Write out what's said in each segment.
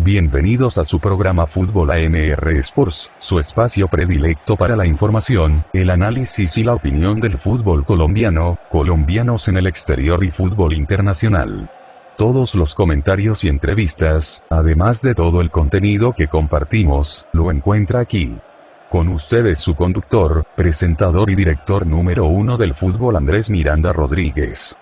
Bienvenidos a su programa Fútbol AMR Sports, su espacio predilecto para la información, el análisis y la opinión del fútbol colombiano, colombianos en el exterior y fútbol internacional. Todos los comentarios y entrevistas, además de todo el contenido que compartimos, lo encuentra aquí. Con ustedes su conductor, presentador y director número 1 del fútbol Andrés Miranda Rodríguez.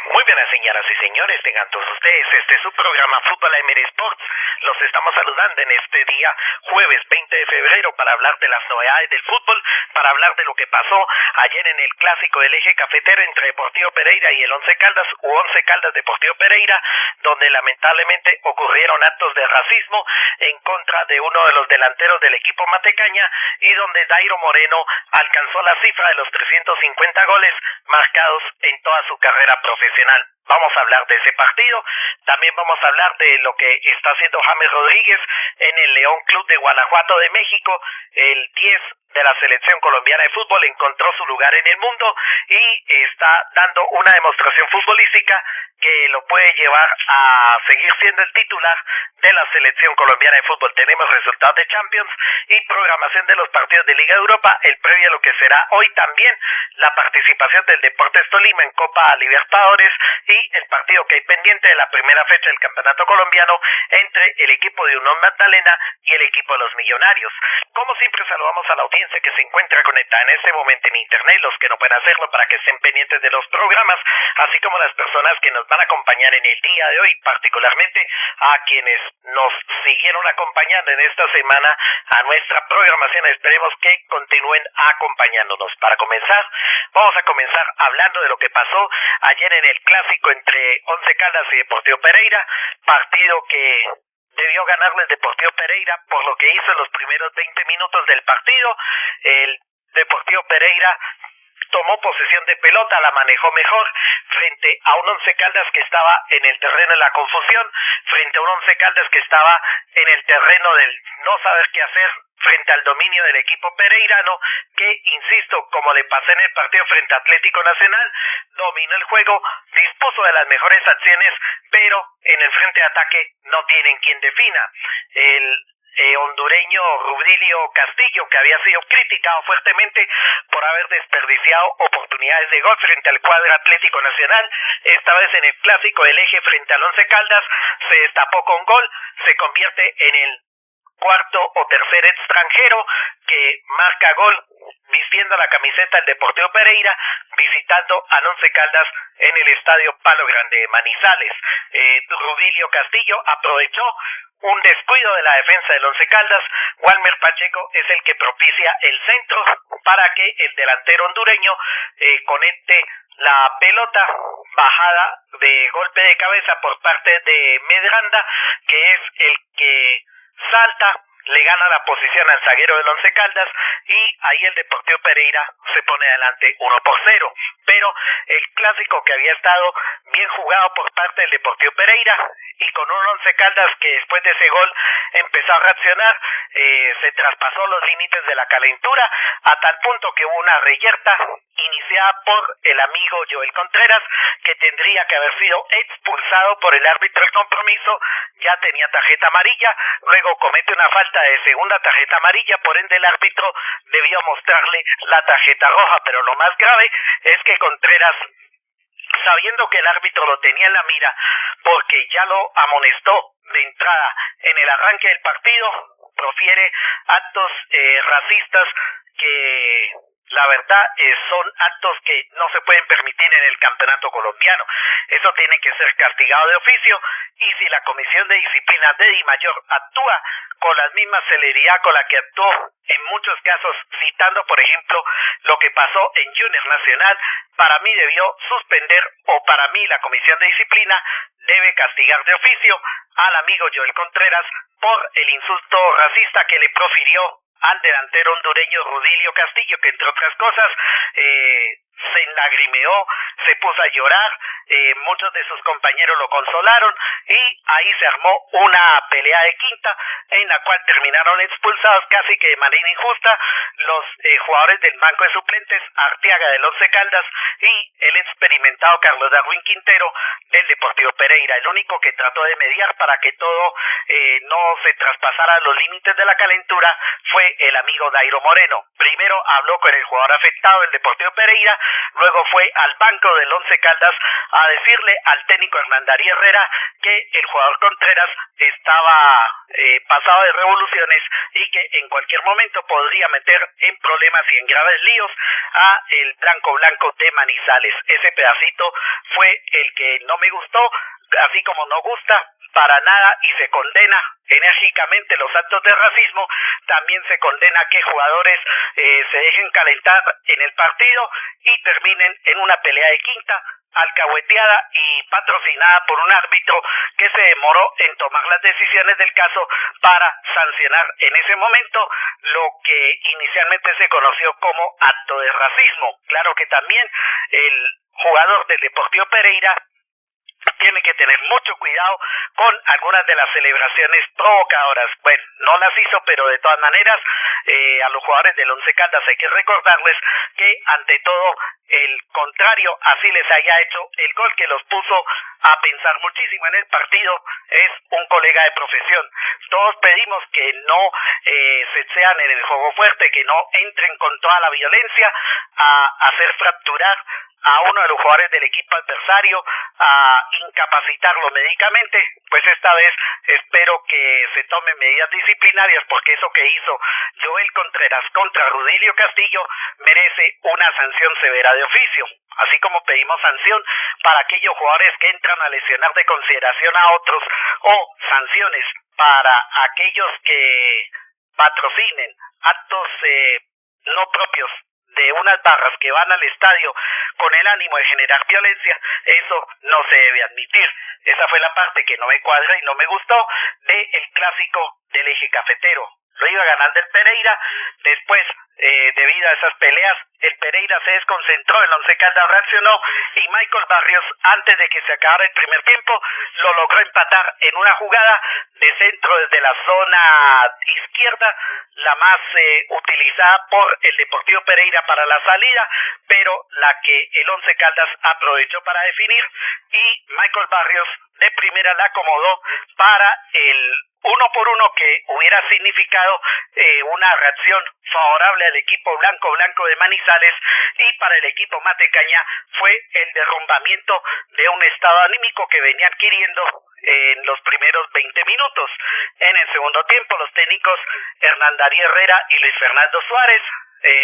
Muy buenas señoras y señores, tengan todos ustedes, este es su programa Fútbol AMR Sports. Los estamos saludando en este día, jueves 20 de febrero, para hablar de las novedades del fútbol, para hablar de lo que pasó ayer en el clásico del eje cafetero entre Deportivo Pereira y el Once Caldas, u Once Caldas Deportivo Pereira, donde lamentablemente ocurrieron actos de racismo en contra de uno de los delanteros del equipo matecaña y donde Dairo Moreno alcanzó la cifra de los 350 goles marcados en toda su carrera profesional. Vamos a hablar de ese partido, también vamos a hablar de lo que está haciendo James Rodríguez en el León Club de Guanajuato de México. El 10 de la selección colombiana de fútbol encontró su lugar en el mundo y está dando una demostración futbolística que lo puede llevar a seguir siendo el titular de la selección colombiana de fútbol. Tenemos resultados de Champions y programación de los partidos de Liga de Europa, el previo a lo que será hoy también la participación del Deportes Tolima en Copa Libertadores y el partido que hay pendiente de la primera fecha del campeonato colombiano entre el equipo de Unión Magdalena y el equipo de los Millonarios. Como siempre, saludamos a la audiencia que se encuentra conectada en este momento en internet, los que no pueden hacerlo para que estén pendientes de los programas, así como las personas que nos van a acompañar en el día de hoy, particularmente a quienes nos siguieron acompañando en esta semana a nuestra programación. Esperemos que continúen acompañándonos. Para comenzar, vamos a comenzar hablando de lo que pasó ayer en el clásico entre Once Caldas y Deportivo Pereira, partido que debió ganarle el Deportivo Pereira por lo que hizo en los primeros 20 minutos del partido. El Deportivo Pereira tomó posesión de pelota, la manejó mejor frente a un Once Caldas que estaba en el terreno de la confusión, frente a un Once Caldas que estaba en el terreno del no saber qué hacer, frente al dominio del equipo pereirano que, insisto, como le pasé en el partido frente a Atlético Nacional, dominó el juego, dispuso de las mejores acciones, pero en el frente de ataque no tienen quien defina. El hondureño Rubilio Castillo, que había sido criticado fuertemente por haber desperdiciado oportunidades de gol frente al cuadro Atlético Nacional, esta vez en el clásico del eje frente al Once Caldas, se destapó con gol, se convierte en el cuarto o tercer extranjero que marca gol vistiendo la camiseta del Deportivo Pereira, visitando al Once Caldas en el estadio Palo Grande de Manizales. Rubilio Castillo aprovechó un descuido de la defensa del Once Caldas. Walmer Pacheco es el que propicia el centro para que el delantero hondureño conecte la pelota bajada de golpe de cabeza por parte de Medranda, que es el que salta, le gana la posición al zaguero del Once Caldas y ahí el Deportivo Pereira se pone adelante 1-0. Pero el clásico que había estado bien jugado por parte del Deportivo Pereira y con un Once Caldas que después de ese gol empezó a reaccionar, se traspasó los límites de la calentura a tal punto que hubo una reyerta iniciada por el amigo Joel Contreras, que tendría que haber sido expulsado por el árbitro del compromiso. Ya tenía tarjeta amarilla, luego comete una falta de segunda tarjeta amarilla, por ende el árbitro debió mostrarle la tarjeta roja, pero lo más grave es que Contreras, sabiendo que el árbitro lo tenía en la mira, porque ya lo amonestó de entrada en el arranque del partido, profiere actos racistas que la verdad son actos que no se pueden permitir en el campeonato colombiano. Eso tiene que ser castigado de oficio, y si la Comisión de Disciplina de Dimayor actúa con la misma celeridad con la que actuó en muchos casos, citando por ejemplo lo que pasó en Junior Nacional, para mí debió suspender, o para mí la Comisión de Disciplina debe castigar de oficio al amigo Joel Contreras por el insulto racista que le profirió al delantero hondureño Rubilio Castillo, que entre otras cosas se enlagrimeó, se puso a llorar, muchos de sus compañeros lo consolaron y ahí se armó una pelea de quinta en la cual terminaron expulsados casi que de manera injusta los jugadores del banco de suplentes, Arteaga del Once Caldas y el experimentado Carlos Darwin Quintero del Deportivo Pereira, el único que trató de mediar para que todo no se traspasara los límites de la calentura fue el amigo Dairo Moreno. Primero habló con el jugador afectado del Deportivo Pereira, luego fue al banco del Once Caldas a decirle al técnico Hernán Darío Herrera que el jugador Contreras estaba pasado de revoluciones y que en cualquier momento podría meter en problemas y en graves líos a el blanco de Manizales. Ese pedacito fue el que no me gustó, así como no gusta para nada y se condena enérgicamente los actos de racismo. También se condena que jugadores se dejen calentar en el partido y terminen en una pelea de quinta, alcahueteada y patrocinada por un árbitro que se demoró en tomar las decisiones del caso para sancionar en ese momento lo que inicialmente se conoció como acto de racismo. Claro que también el jugador del Deportivo Pereira tiene que tener mucho cuidado con algunas de las celebraciones provocadoras. Bueno, no las hizo, pero de todas maneras a los jugadores del Once Caldas hay que recordarles que ante todo el contrario así les haya hecho el gol que los puso a pensar muchísimo en el partido, es un colega de profesión. Todos pedimos que no se sean en el juego fuerte, que no entren con toda la violencia a hacer fracturar a uno de los jugadores del equipo adversario, a incapacitarlo médicamente. Pues esta vez espero que se tomen medidas disciplinarias, porque eso que hizo Joel Contreras contra Rudilio Castillo merece una sanción severa de oficio, así como pedimos sanción para aquellos jugadores que entran a lesionar de consideración a otros, o sanciones para aquellos que patrocinen actos no propios de unas barras que van al estadio con el ánimo de generar violencia. Eso no se debe admitir. Esa fue la parte que no me cuadra y no me gustó del clásico del eje cafetero. Lo iba ganando el Pereira, después debido a esas peleas el Pereira se desconcentró, el Once Caldas reaccionó y Michael Barrios, antes de que se acabara el primer tiempo, lo logró empatar en una jugada de centro desde la zona izquierda, la más utilizada por el Deportivo Pereira para la salida, pero la que el Once Caldas aprovechó para definir, y Michael Barrios de primera la acomodó para el 1-1 que hubiera significado una reacción favorable al equipo blanco de Manizales, y para el equipo Matecaña fue el derrumbamiento de un estado anímico que venía adquiriendo en los primeros 20 minutos. En el segundo tiempo los técnicos Hernán Darío Herrera y Luis Fernando Suárez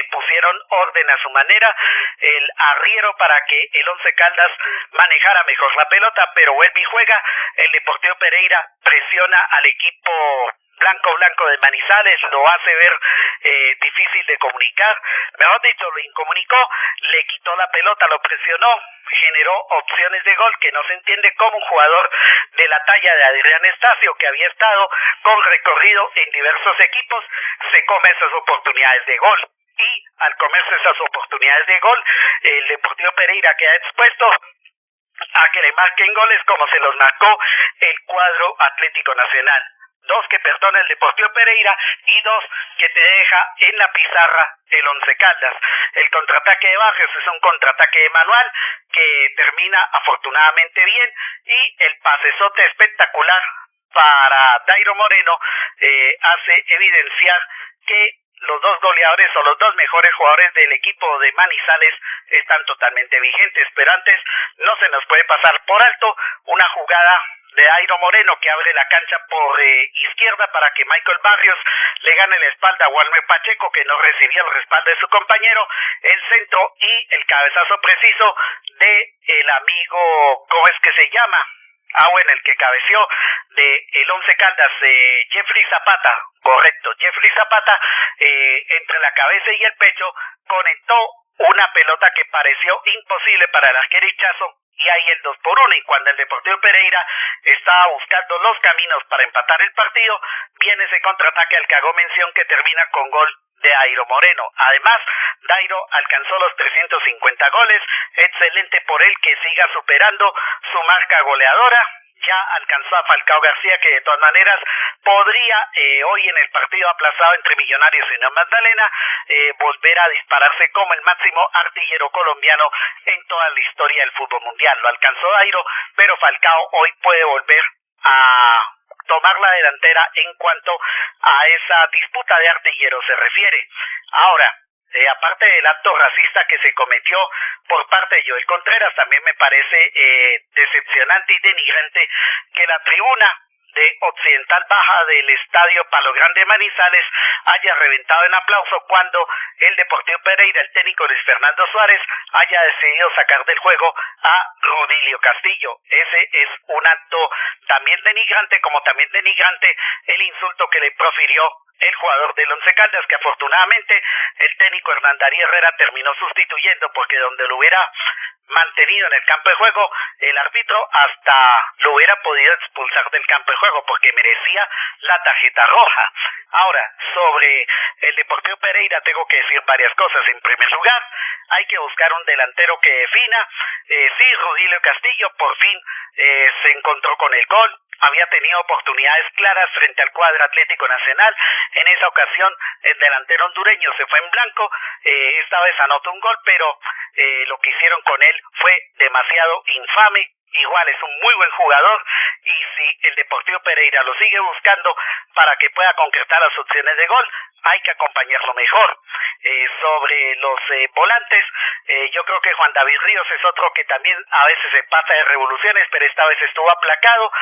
pusieron orden a su manera, el arriero para que el Once Caldas manejara mejor la pelota, pero vuelve y juega. El Deportivo Pereira presiona al equipo blanco de Manizales, lo hace ver difícil de comunicar, mejor dicho, lo incomunicó, le quitó la pelota, lo presionó, generó opciones de gol que no se entiende cómo un jugador de la talla de Adrián Estacio, que había estado con recorrido en diversos equipos, se come esas oportunidades de gol. Y al comerse esas oportunidades de gol, el Deportivo Pereira queda expuesto a que le marquen goles como se los marcó el cuadro Atlético Nacional. 2 que perdona el Deportivo Pereira y 2 que te deja en la pizarra el Once Caldas. El contraataque de Barrios es un contraataque de manual que termina afortunadamente bien, y el pasesote espectacular para Dairo Moreno hace evidenciar que los dos goleadores o los dos mejores jugadores del equipo de Manizales están totalmente vigentes. Pero antes no se nos puede pasar por alto una jugada de Dairo Moreno que abre la cancha por izquierda para que Michael Barrios le gane la espalda a Walmer Pacheco, que no recibía el respaldo de su compañero, el centro y el cabezazo preciso de el amigo, ¿cómo es que se llama? El que cabeció de el Once Caldas, Jeffrey Zapata, correcto, Jeffrey Zapata, entre la cabeza y el pecho, conectó una pelota que pareció imposible para el arquero Hichazo, y ahí el 2-1, y cuando el Deportivo Pereira estaba buscando los caminos para empatar el partido, viene ese contraataque al que hago mención que termina con gol de Dairo Moreno. Además, Dairo alcanzó los 350 goles, excelente por él que siga superando su marca goleadora. Ya alcanzó a Falcao García, que de todas maneras podría hoy en el partido aplazado entre Millonarios y Unión Magdalena volver a dispararse como el máximo artillero colombiano en toda la historia del fútbol mundial. Lo alcanzó Dairo, pero Falcao hoy puede volver a tomar la delantera en cuanto a esa disputa de artilleros se refiere. Ahora, aparte del acto racista que se cometió por parte de Joel Contreras, también me parece decepcionante y denigrante que la tribuna de Occidental Baja del estadio Palo Grande Manizales haya reventado en aplauso cuando el Deportivo Pereira, el técnico Luis Fernando Suárez, haya decidido sacar del juego a Rudilio Castillo. Ese es un acto también denigrante, como también denigrante el insulto que le profirió el jugador del Once Caldas, que afortunadamente el técnico Hernán Darío Herrera terminó sustituyendo, porque donde lo hubiera mantenido en el campo de juego, el árbitro hasta lo hubiera podido expulsar del campo de juego porque merecía la tarjeta roja. Ahora, sobre el Deportivo Pereira tengo que decir varias cosas. En primer lugar, hay que buscar un delantero que defina. Sí, Rudilio Castillo por fin se encontró con el gol. Había tenido oportunidades claras frente al cuadro Atlético Nacional. En esa ocasión el delantero hondureño se fue en blanco. Esta vez anotó un gol, pero lo que hicieron con él fue demasiado infame. Igual es un muy buen jugador, y si el Deportivo Pereira lo sigue buscando para que pueda concretar las opciones de gol, hay que acompañarlo mejor. Sobre los volantes, yo creo que Juan David Ríos es otro que también a veces se pasa de revoluciones, pero esta vez estuvo aplacado.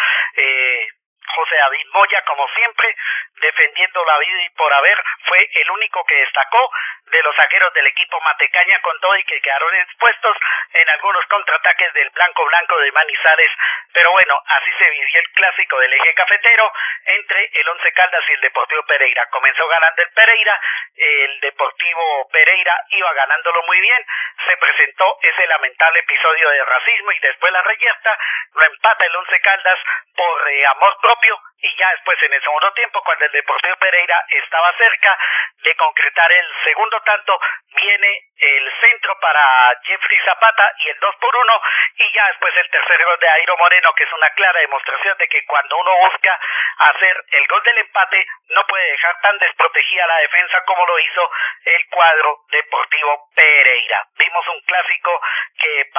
José David Moya, como siempre, defendiendo la vida y por haber, fue el único que destacó de los zagueros del equipo Matecaña, con todo y que quedaron expuestos en algunos contraataques del Blanco de Manizales. Pero bueno, así se vivió el clásico del eje cafetero entre el Once Caldas y el Deportivo Pereira. Comenzó ganando el Pereira, el Deportivo Pereira iba ganándolo muy bien, se presentó ese lamentable episodio de racismo y después la reyerta, lo empata el Once Caldas por amor propio, y ya después en el segundo tiempo, cuando el Deportivo Pereira estaba cerca de concretar el segundo tanto, viene el centro para Jeffrey Zapata y el 2-1, y ya después el tercer gol de Dairo Moreno, que es una clara demostración de que cuando uno busca hacer el gol del empate, no puede dejar tan desprotegida la defensa como lo hizo el cuadro Deportivo Pereira. Vimos un clásico que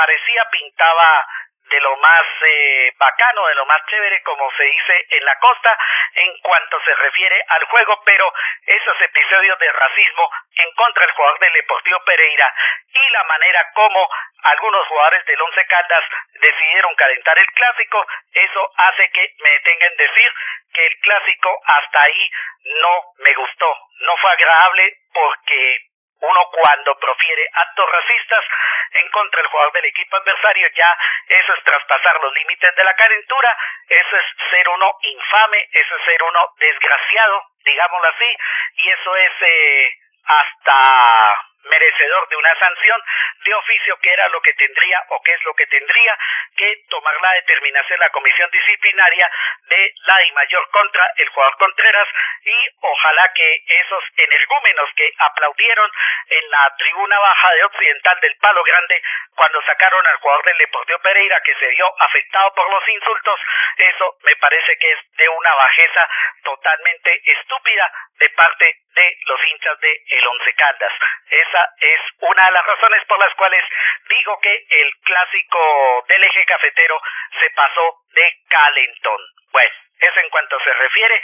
pintaba de lo más bacano, de lo más chévere, como se dice en la costa, en cuanto se refiere al juego, pero esos episodios de racismo en contra del jugador del Deportivo Pereira y la manera como algunos jugadores del Once Caldas decidieron calentar el clásico, eso hace que me detenga en decir que el clásico hasta ahí no me gustó, no fue agradable, porque uno cuando profiere actos racistas en contra del jugador del equipo adversario, ya eso es traspasar los límites de la calentura, eso es ser uno infame, eso es ser uno desgraciado, digámoslo así, y eso es hasta merecedor de una sanción de oficio, que era lo que tendría, o que es lo que tendría que tomar la determinación la comisión disciplinaria de la DIMAYOR contra el jugador Contreras, y ojalá que esos energúmenos que aplaudieron en la tribuna baja de Occidental del Palo Grande cuando sacaron al jugador del Deportivo Pereira, que se vio afectado por los insultos, eso me parece que es de una bajeza totalmente estúpida de parte de los hinchas de el Once Caldas. Esa es una de las razones por las cuales digo que el clásico del eje cafetero se pasó de calentón. Bueno, eso en cuanto se refiere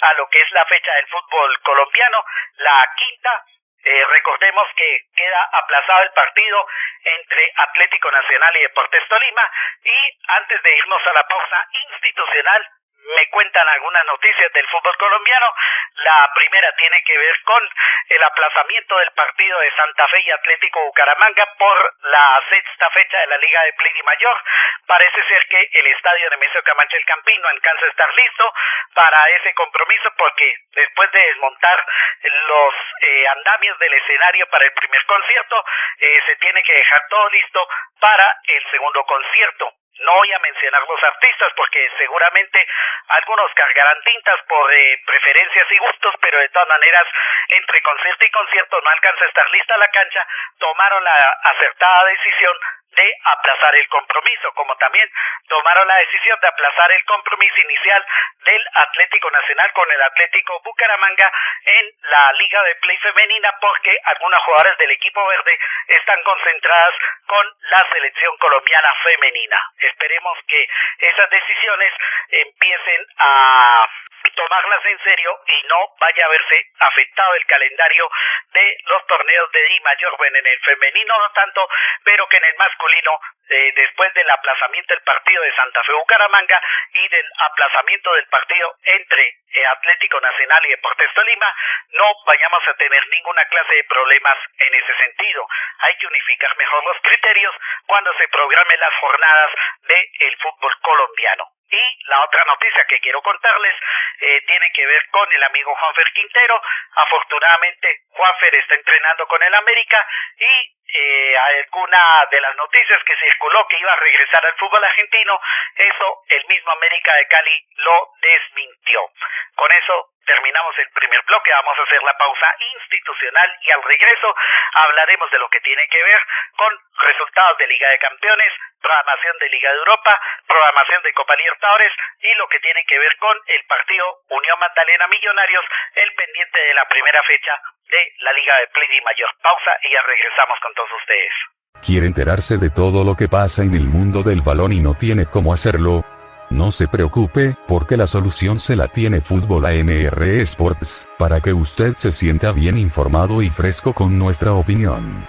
a lo que es la fecha del fútbol colombiano, la quinta. Recordemos que queda aplazado el partido entre Atlético Nacional y Deportes Tolima, y antes de irnos a la pausa institucional, me cuentan algunas noticias del fútbol colombiano. La primera tiene que ver con el aplazamiento del partido de Santa Fe y Atlético Bucaramanga por la sexta fecha de la Liga de Play Mayor. Parece ser que el estadio Nemesio Camacho El Campín no alcanza a estar listo para ese compromiso, porque después de desmontar los andamios del escenario para el primer concierto, se tiene que dejar todo listo para el segundo concierto. No voy a mencionar los artistas porque seguramente algunos cargarán tintas por preferencias y gustos, pero de todas maneras, entre concierto y concierto no alcanza a estar lista la cancha, tomaron la acertada decisión de aplazar el compromiso, como también tomaron la decisión de aplazar el compromiso inicial del Atlético Nacional con el Atlético Bucaramanga en la Liga de Play femenina, porque algunas jugadoras del equipo verde están concentradas con la selección colombiana femenina. Esperemos que esas decisiones empiecen a tomarlas en serio y no vaya a verse afectado el calendario de los torneos de Di Mayor. Bueno, en el femenino no tanto, pero que en el masculino, después del aplazamiento del partido de Santa Fe Bucaramanga y del aplazamiento del partido entre Atlético Nacional y Deportes Tolima, no vayamos a tener ninguna clase de problemas en ese sentido. Hay que unificar mejor los criterios cuando se programen las jornadas del fútbol colombiano. Y la otra noticia que quiero contarles tiene que ver con el amigo Juanfer Quintero. Afortunadamente Juanfer está entrenando con el América y alguna de las noticias que circuló que iba a regresar al fútbol argentino, eso el mismo América de Cali lo desmintió. Con eso terminamos el primer bloque, vamos a hacer la pausa institucional y al regreso hablaremos de lo que tiene que ver con resultados de Liga de Campeones, programación de Liga de Europa, programación de Copa Libertadores y lo que tiene que ver con el partido Unión Magdalena Millonarios, el pendiente de la primera fecha de la Liga de Play Di Mayor. Pausa y ya regresamos con todos ustedes. ¿Quiere enterarse de todo lo que pasa en el mundo del balón y no tiene cómo hacerlo? No se preocupe, porque la solución se la tiene Fútbol AMR Sports, para que usted se sienta bien informado y fresco con nuestra opinión.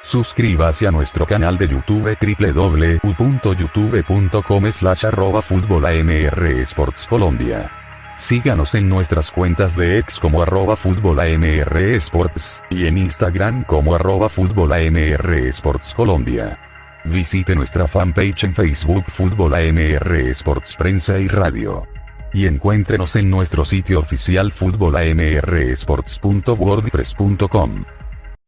Suscríbase a nuestro canal de YouTube www.youtube.com/@futbolamr-sports-colombia. Síganos en nuestras cuentas de X como @futbolamr-sports, y en Instagram como @futbolamr-sports-colombia. Visite nuestra fanpage en Facebook Fútbol AMR Sports Prensa y Radio. Y encuéntrenos en nuestro sitio oficial futbolamrsports.wordpress.com.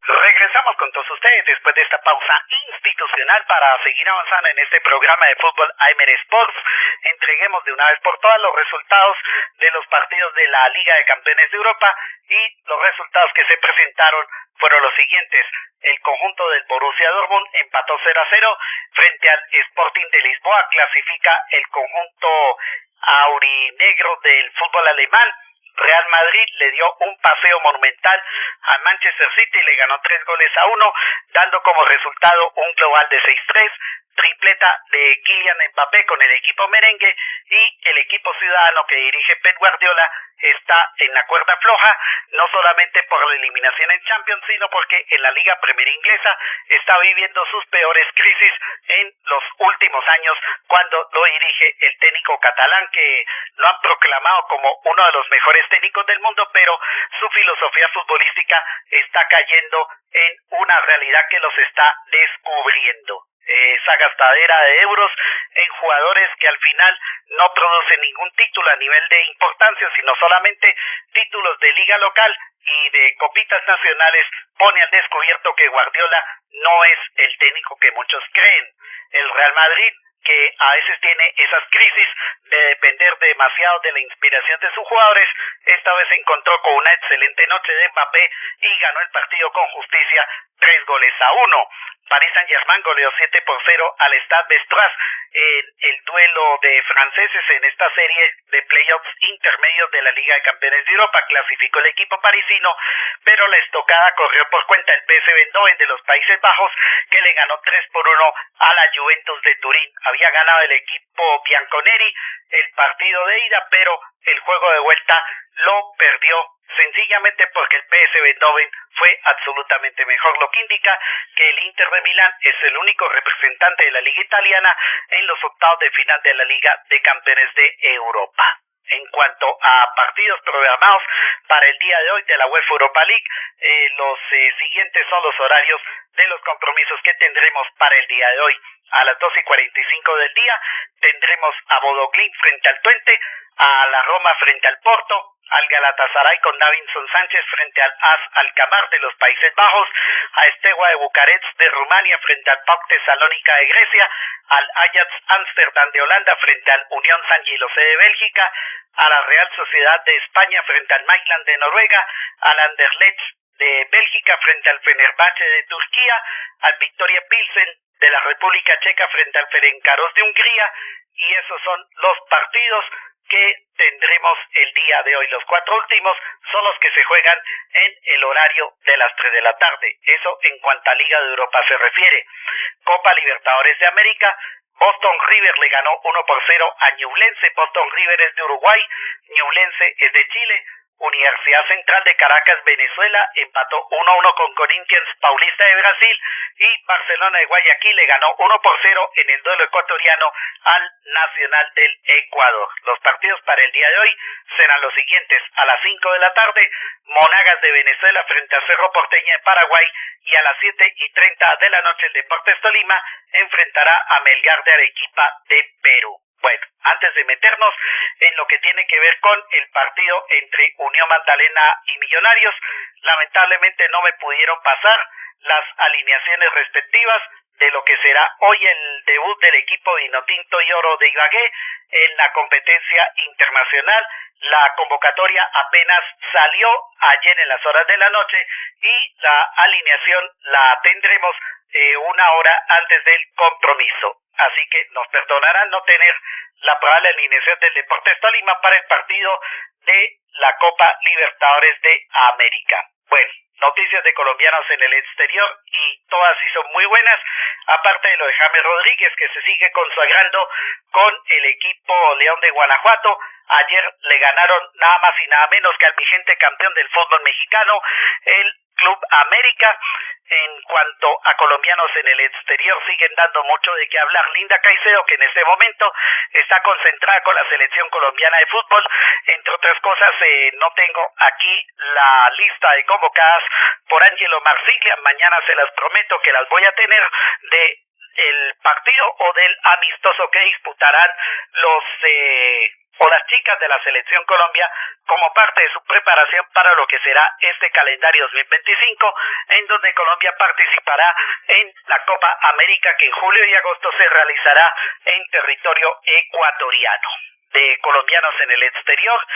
Regresamos con todos ustedes después de esta pausa institucional para seguir avanzando en este programa de Fútbol AMR Sports. Entreguemos de una vez por todas los resultados de los partidos de la Liga de Campeones de Europa, y los resultados que se presentaron fueron los siguientes. El conjunto del Borussia Dortmund empató 0-0 frente al Sporting de Lisboa. Clasifica el conjunto aurinegro del fútbol alemán. Real Madrid le dio un paseo monumental al Manchester City y le ganó 3-1, dando como resultado un global de 6-3. Tripleta de Kylian Mbappé con el equipo merengue, y el equipo ciudadano que dirige Pep Guardiola está en la cuerda floja, no solamente por la eliminación en Champions, sino porque en la Liga Premier Inglesa está viviendo sus peores crisis en los últimos años, cuando lo dirige el técnico catalán, que lo han proclamado como uno de los mejores técnicos del mundo, pero su filosofía futbolística está cayendo en una realidad que los está descubriendo. Esa gastadera de euros en jugadores que al final no producen ningún título a nivel de importancia, sino solamente títulos de liga local y de copitas nacionales, pone al descubierto que Guardiola no es el técnico que muchos creen. El Real Madrid, que a veces tiene esas crisis de depender demasiado de la inspiración de sus jugadores, esta vez se encontró con una excelente noche de Mbappé y ganó el partido con justicia 3-1. Paris Saint-Germain goleó 7-0 al Stade Brestois en el duelo de franceses en esta serie de playoffs intermedios de la Liga de Campeones de Europa. Clasificó el equipo parisino, pero la estocada corrió por cuenta del PSV Eindhoven de los Países Bajos, que le ganó 3-1 a la Juventus de Turín. Había ganado el equipo bianconeri el partido de ida, pero el juego de vuelta lo perdió sencillamente porque el PSV Eindhoven fue absolutamente mejor, lo que indica que el Inter de Milán es el único representante de la Liga Italiana en los octavos de final de la Liga de Campeones de Europa. En cuanto a partidos programados para el día de hoy de la UEFA Europa League, los siguientes son los horarios de los compromisos que tendremos para el día de hoy. A las 12:45 del día tendremos a Bodo Glimt frente al Twente, a la Roma frente al Porto, al Galatasaray con Davinson Sánchez frente al AS Alkmaar de los Países Bajos, a Steaua de Bucarest de Rumania frente al PAOK Tesalónica de Grecia, al Ajax Ámsterdam de Holanda frente al Unión San Gilloise de Bélgica, a la Real Sociedad de España frente al Midtjylland de Noruega, al Anderlecht de Bélgica frente al Fenerbahce de Turquía, al Victoria Pilsen de la República Checa frente al Ferencváros de Hungría, y esos son los partidos que tendremos el día de hoy. Los 4 últimos son los que se juegan en el horario de las 3 de la tarde. Eso en cuanto a Liga de Europa se refiere. Copa Libertadores de América, Boston River le ganó 1-0 a Ñublense. Boston River es de Uruguay, Ñublense es de Chile. Universidad Central de Caracas, Venezuela, empató 1-1 con Corinthians Paulista de Brasil, y Barcelona de Guayaquil le ganó 1-0 en el duelo ecuatoriano al Nacional del Ecuador. Los partidos para el día de hoy serán los siguientes: a las 5 de la tarde, Monagas de Venezuela frente a Cerro Porteño de Paraguay, y a las 7:30 de la noche el Deportes Tolima enfrentará a Melgar de Arequipa de Perú. Bueno, antes de meternos en lo que tiene que ver con el partido entre Unión Magdalena y Millonarios, lamentablemente no me pudieron pasar las alineaciones respectivas de lo que será hoy el debut del equipo Vinotinto y Oro de Ibagué en la competencia internacional. La convocatoria apenas salió ayer en las horas de la noche, y la alineación la tendremos una hora antes del compromiso. Así que nos perdonarán no tener la probable alineación del Deportes Tolima para el partido de la Copa Libertadores de América. Bueno, noticias de colombianos en el exterior, y todas sí son muy buenas, aparte de lo de James Rodríguez, que se sigue consagrando con el equipo León de Guanajuato. Ayer le ganaron nada más y nada menos que al vigente campeón del fútbol mexicano, el Club América. En cuanto a colombianos en el exterior, siguen dando mucho de qué hablar. Linda Caicedo, que en este momento está concentrada con la selección colombiana de fútbol. Entre otras cosas, no tengo aquí la lista de convocadas por Ángelo Marsiglia. Mañana se las prometo que las voy a tener, de el partido o del amistoso que disputarán los o las chicas de la selección Colombia como parte de su preparación para lo que será este calendario 2025, en donde Colombia participará en la Copa América, que en julio y agosto se realizará en territorio ecuatoriano. De colombianos en el exterior,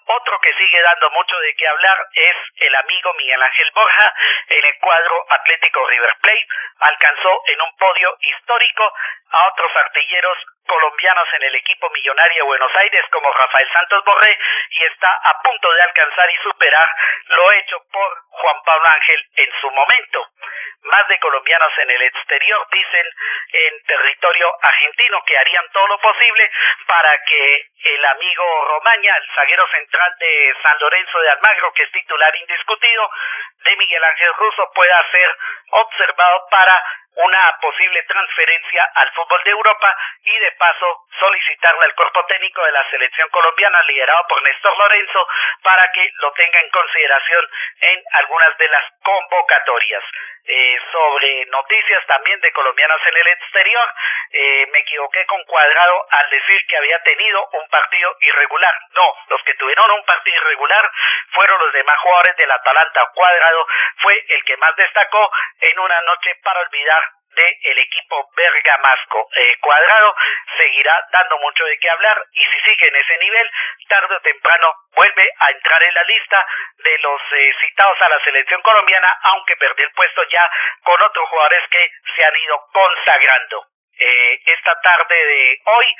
otro que sigue dando mucho de qué hablar es el amigo Miguel Ángel Borja. En el cuadro Atlético River Plate alcanzó en un podio histórico a otros artilleros colombianos en el equipo Millonario de Buenos Aires, como Rafael Santos Borré, y está a punto de alcanzar y superar lo hecho por Juan Pablo Ángel en su momento. Más de colombianos en el exterior, dicen en territorio argentino que harían todo lo posible para que el amigo Romaña, el zaguero central de San Lorenzo de Almagro, que es titular indiscutido de Miguel Ángel Russo, pueda ser observado para una posible transferencia al fútbol de Europa, y de paso solicitarle al cuerpo técnico de la selección colombiana liderado por Néstor Lorenzo para que lo tenga en consideración en algunas de las convocatorias. Sobre noticias también de colombianos en el exterior, me equivoqué con Cuadrado al decir que había tenido un partido irregular. No, los que tuvieron un partido irregular fueron los demás jugadores del Atalanta. Cuadrado fue el que más destacó en una noche para olvidar del equipo bergamasco. Cuadrado seguirá dando mucho de qué hablar, y si sigue en ese nivel, tarde o temprano vuelve a entrar en la lista de los citados a la selección colombiana, aunque perdió el puesto ya con otros jugadores que se han ido consagrando. Esta tarde de hoy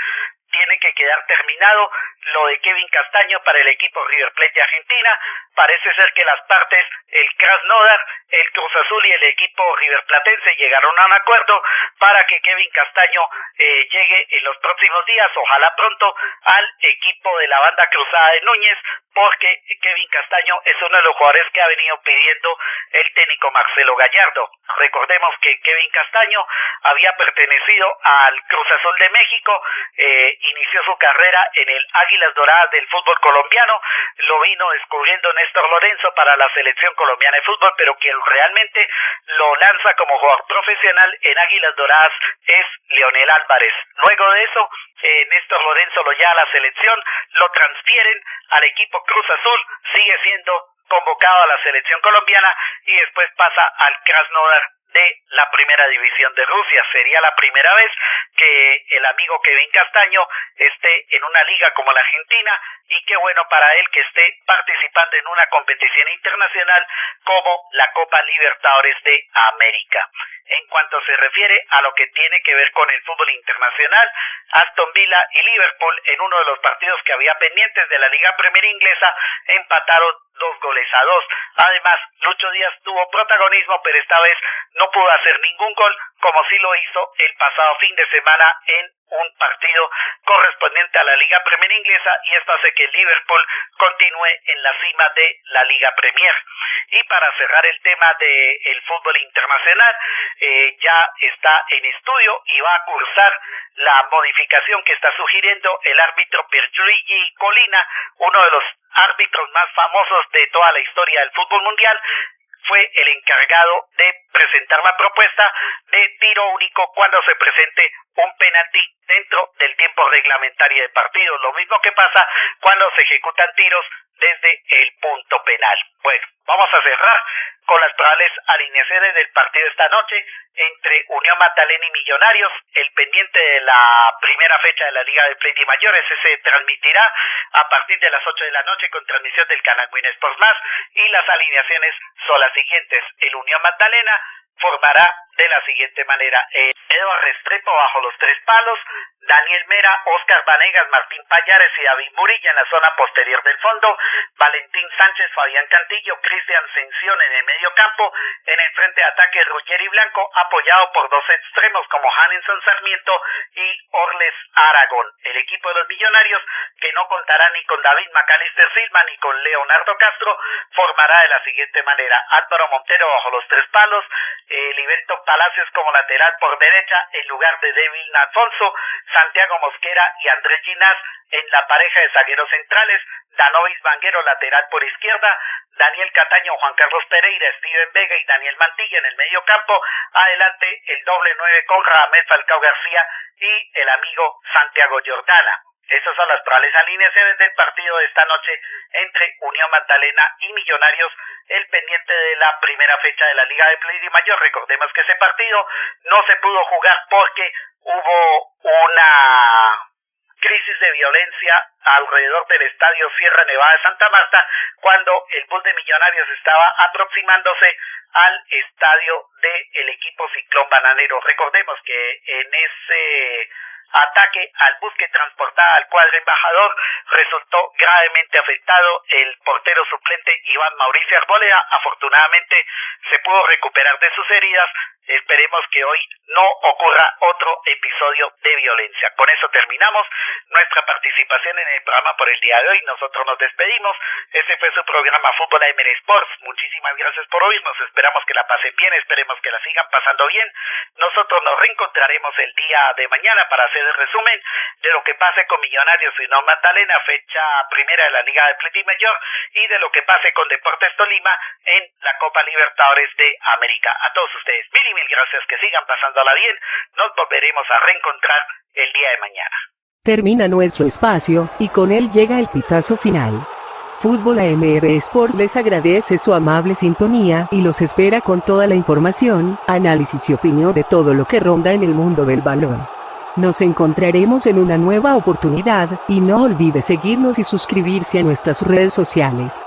tiene que quedar terminado lo de Kevin Castaño para el equipo River Plate de Argentina. Parece ser que las partes, el Krasnodar, el Cruz Azul y el equipo riverplatense, llegaron a un acuerdo para que Kevin Castaño llegue en los próximos días, ojalá pronto, al equipo de la banda cruzada de Núñez, porque Kevin Castaño es uno de los jugadores que ha venido pidiendo el técnico Marcelo Gallardo. Recordemos que Kevin Castaño había pertenecido al Cruz Azul de México, inició su carrera en el Águilas Doradas del fútbol colombiano, lo vino descubriendo Néstor Lorenzo para la selección colombiana de fútbol, pero quien realmente lo lanza como jugador profesional en Águilas Doradas es Leonel Álvarez. Luego de eso, Néstor Lorenzo lo lleva a la selección, lo transfieren al equipo Cruz Azul, sigue siendo convocado a la selección colombiana y después pasa al Krasnodar de la primera división de Rusia. Sería la primera vez que el amigo Kevin Castaño esté en una liga como la Argentina, y qué bueno para él que esté participando en una competición internacional como la Copa Libertadores de América. En cuanto se refiere a lo que tiene que ver con el fútbol internacional, Aston Villa y Liverpool, en uno de los partidos que había pendientes de la Liga Premier Inglesa, empataron 2-2. Además, Lucho Díaz tuvo protagonismo, pero esta vez no pudo hacer ningún gol, como sí lo hizo el pasado fin de semana en un partido correspondiente a la Liga Premier Inglesa, y esto hace que el Liverpool continúe en la cima de la Liga Premier. Y para cerrar el tema del fútbol internacional, ya está en estudio y va a cursar la modificación que está sugiriendo el árbitro Pierluigi Collina, uno de los árbitros más famosos de toda la historia del fútbol mundial. Fue el encargado de presentar la propuesta de tiro único cuando se presente un penalti dentro del tiempo reglamentario de partido. Lo mismo que pasa cuando se ejecutan tiros desde el punto penal. Bueno, vamos a cerrar con las probables alineaciones del partido esta noche entre Unión Magdalena y Millonarios, el pendiente de la primera fecha de la Liga de Play de Mayores. Se transmitirá a partir de las 8 de la noche con transmisión del canal Win Sports Más, y las alineaciones son las siguientes. El Unión Magdalena formará de la siguiente manera: Eduardo Restrepo bajo los 3 palos, Daniel Mera, Oscar Vanegas, Martín Payares y David Murilla en la zona posterior del fondo, Valentín Sánchez, Fabián Cantillo, Cristian Sención en el medio campo, en el frente de ataque Ruggeri Blanco, apoyado por 2 extremos como Hanenson Sarmiento y Orles Aragón. El equipo de los Millonarios, que no contará ni con David Macalister Silva ni con Leonardo Castro, formará de la siguiente manera: Álvaro Montero bajo los 3 palos, Liberto Palacios como lateral por derecha en lugar de Devin Alfonso, Santiago Mosquera y Andrés Ginás en la pareja de zagueros centrales, Danovis Vanguero lateral por izquierda, Daniel Cataño, Juan Carlos Pereira, Steven Vega y Daniel Mantilla en el medio campo. Adelante el doble 9 con Radamés Falcao García y el amigo Santiago Jordana. Esas son las probables alineaciones del partido de esta noche entre Unión Magdalena y Millonarios, el pendiente de la primera fecha de la Liga de Play de Mayor. Recordemos que ese partido no se pudo jugar porque hubo una crisis de violencia alrededor del estadio Sierra Nevada de Santa Marta cuando el bus de Millonarios estaba aproximándose al estadio del equipo Ciclón Bananero. Recordemos que en ese ataque al bus que transportaba al cuadro embajador resultó gravemente afectado el portero suplente Iván Mauricio Arboleda. Afortunadamente se pudo recuperar de sus heridas. Esperemos que hoy no ocurra otro episodio de violencia. Con eso terminamos nuestra participación en el programa por el día de hoy. Nosotros nos despedimos. Este fue su programa Fútbol AMR Sports. Muchísimas gracias por oírnos. Esperamos que la pasen bien, esperemos que la sigan pasando bien. Nosotros nos reencontraremos el día de mañana para hacer el resumen de lo que pase con Millonarios y Unión Magdalena, fecha primera de la Liga de Play Mayor, y de lo que pase con Deportes Tolima en la Copa Libertadores de América. A todos ustedes, mil gracias, que sigan pasándola bien. Nos volveremos a reencontrar el día de mañana. Termina nuestro espacio, y con él llega el pitazo final. Fútbol AMR Sport les agradece su amable sintonía, y los espera con toda la información, análisis y opinión de todo lo que ronda en el mundo del balón. Nos encontraremos en una nueva oportunidad, y no olvide seguirnos y suscribirse a nuestras redes sociales.